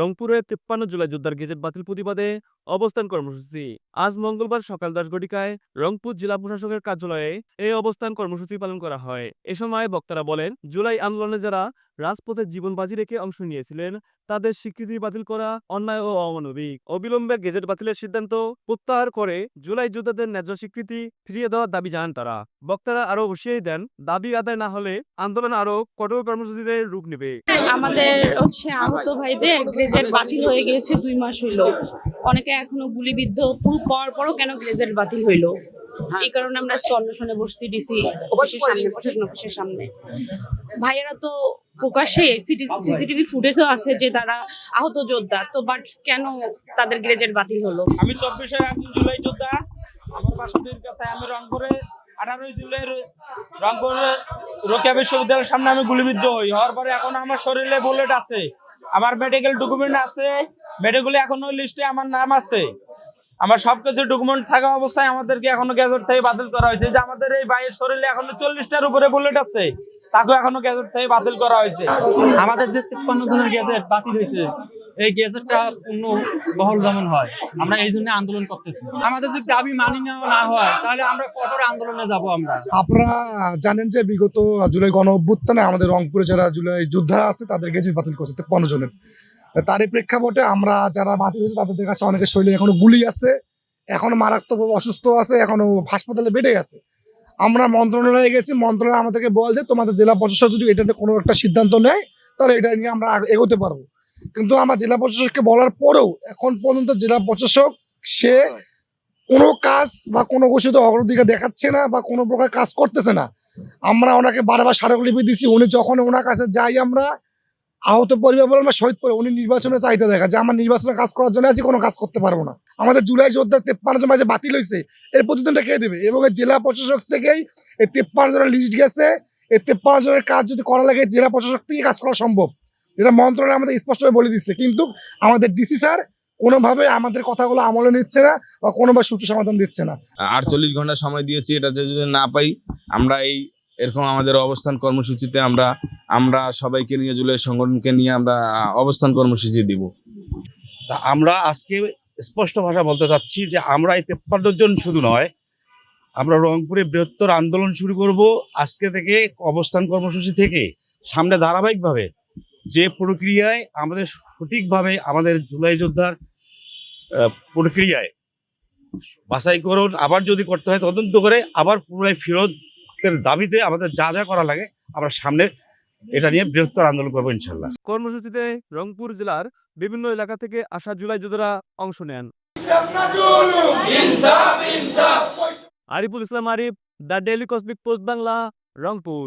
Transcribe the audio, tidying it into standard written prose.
রংপুরে ৫৩ জুলাই যোদ্ধার গেজেট বাতিল প্রতিবাদে অবস্থান কর্মসূচি। আজ মঙ্গলবার সকাল ১০ ঘটিকায় রংপুর জেলা প্রশাসকের কার্যালয়ে এই অবস্থান কর্মসূচি পালন করা হয়। এ সময় বক্তারা বলেন, জুলাই আন্দোলনে যারা রাজপথে জীবন বাজি রেখে অংশ নিয়েছিলেন তাদের স্বীকৃতি বাতিল করা অন্যায় ও অমানবিক। অবিলম্বে গেজেট বাতিলের সিদ্ধান্ত প্রত্যাহার করে জুলাই যোদ্ধাদের ন্যায্য স্বীকৃতি ফিরিয়ে দেওয়ার দাবি জানান তারা। বক্তারা আরও হুঁশিয়ারি দেন, দাবি আদায় না হলে আন্দোলন আরও কঠোর কর্মসূচিতে রূপ নেবে। আমাদের আহত ভাইদের গ্রেজেট বাতিল হয়ে গিয়েছে 2 মাস হইলো। অনেকে এখনো গুলিবিদ্ধ পাওয়ার পরও কেন গ্রেজেট বাতিল হইলো, এই কারণে আমরা অনশনে বসছি ডিসি অফিসের সামনে, প্রশাসন অফিসের সামনে। ভাইয়েরা তো প্রকাশ্যে সিসিটিভি ফুটেজও আছে যে তারা আহত যোদ্ধা, তো বাট কেন তাদের গ্রেজেট বাতিল হলো? আমি 24 একজন জুলাই যোদ্ধা। আমার বাসার কাছে আমি রংপুরে 18 জুলাই রংপুরে রোকেয়া বিশ্ববিদ্যালয়ের সামনে আমি গুলিবিদ্ধ হওয়ার পরে এখন আমার শরীরে বুলেট আছে, আমার মেডিকেল ডকুমেন্ট আছে, মেডিকেলে এখনো লিস্টে আমার নাম আছে, আমার সবকিছু ডকুমেন্ট থাকা অবস্থায় আমাদেরকে এখনো গ্যাজেট থেকে বাতিল করা হয়েছে। যে আমাদের এই ভাইয়ের শরীরে এখনো 40টার উপরে বুলেট আছে, তাকেও এখনো গ্যাজেট থেকে বাতিল করা হয়েছে। আমাদের যে 53 জনের গ্যাজেট বাতিল হয়েছে, এই গ্যাজেটটা পূর্ণ বহল যেমন হয়, আমরা এই জন্য আন্দোলন করতেছি। আমাদের যদি দাবি মানি নেওয়া না হয় তাহলে আমরা কঠোর আন্দোলনে যাব। আপনারা জানেন যে বিগত জুলাই গণ অভ্যুত্থানে আমাদের রংপুরে যারা জুলাই যোদ্ধা আছে তাদের গেজেট বাতিল করছে 53 জনের। তারই প্রেক্ষাপটে আমরা যারা বাতিল হয়েছে তাদের কাছে অনেকের শরীরে এখনো গুলি আছে, এখনো মারাত্মকভাবে অসুস্থ আছে, এখনো হাসপাতালে বেডে আছে। আমরা মন্ত্রণালয়ে গেছি, মন্ত্রণালয় আমাদেরকে বল যে তোমাদের জেলা প্রশাসক যদি এটা কোনো একটা সিদ্ধান্ত নেয় তাহলে এটা নিয়ে আমরা এগোতে পারবো। কিন্তু আমার জেলা প্রশাসককে বলার পরেও এখন পর্যন্ত জেলা প্রশাসক সে কোনো কাজ বা কোনো ঘোষিত অগ্রাধিকার দেখাচ্ছে না বা কোনো প্রকার কাজ করতেছে না। আমরা ওনাকে বারবার স্মারকলিপি দিচ্ছি, উনি যখন ওনার কাছে যাই আমরা আহত পরিবার বলে আমরা শহীদ পরে উনি নির্বাচনে চাইতে দেখা যে আমার নির্বাচনে কাজ করার জন্য আছি, কোনো কাজ করতে পারবো না। আমাদের জুলাই যোদ্ধা 53 জন মাঝে বাতিল হয়েছে, এর প্রতিদিনটা কে দেবে? এবং জেলা প্রশাসক থেকেই এই 53 জনের লিস্ট গেছে। এই 53 জনের কাজ যদি করা লাগে জেলা প্রশাসক থেকে কাজ করা সম্ভব, এটা মন্ত্রণালয় আমাদের স্পষ্টভাবে বলে দিচ্ছে। কিন্তু আমাদের ডিসি স্যার কোনোভাবে আমাদের কথাগুলো আমলে নিচ্ছে না বা কোনোভাবে সুষ্ঠু সমাধান দিচ্ছে না। 48 ঘন্টা সময় দিয়েছি, এটা যদি না পাই আমরা এরকম আমাদের অবস্থান কর্মসূচিতে আমরা সবাইকে নিয়ে জুলাই সংগঠনকে নিয়ে আমরা অবস্থান কর্মসূচি দিব। তা আমরা আজকে স্পষ্ট ভাষা বলতে চাচ্ছি যে আমরা এই 53 জন শুধু নয়, আমরা রংপুরে বৃহত্তর আন্দোলন শুরু করব আজকে থেকে। অবস্থান কর্মসূচি থেকে সামনে ধারাবাহিকভাবে যে প্রক্রিয়ায় আমাদের সঠিকভাবে আমাদের জুলাই যোদ্ধার প্রক্রিয়ায় বাছাইকরণ আবার যদি করতে হয়, তদন্ত করে আবার পুনরায় ফেরতের দাবিতে আমাদের যা যা করা লাগে আমরা সামনে এটা নিয়ে বৃহত্তর আন্দোলন করবো ইনশাল্লাহ। কর্মসূচিতে রংপুর জেলার বিভিন্ন এলাকা থেকে আসা জুলাই যোদ্ধারা অংশ নেন। Ariful Islam Arif, The Daily Cosmic Post Bangla, Rangpur.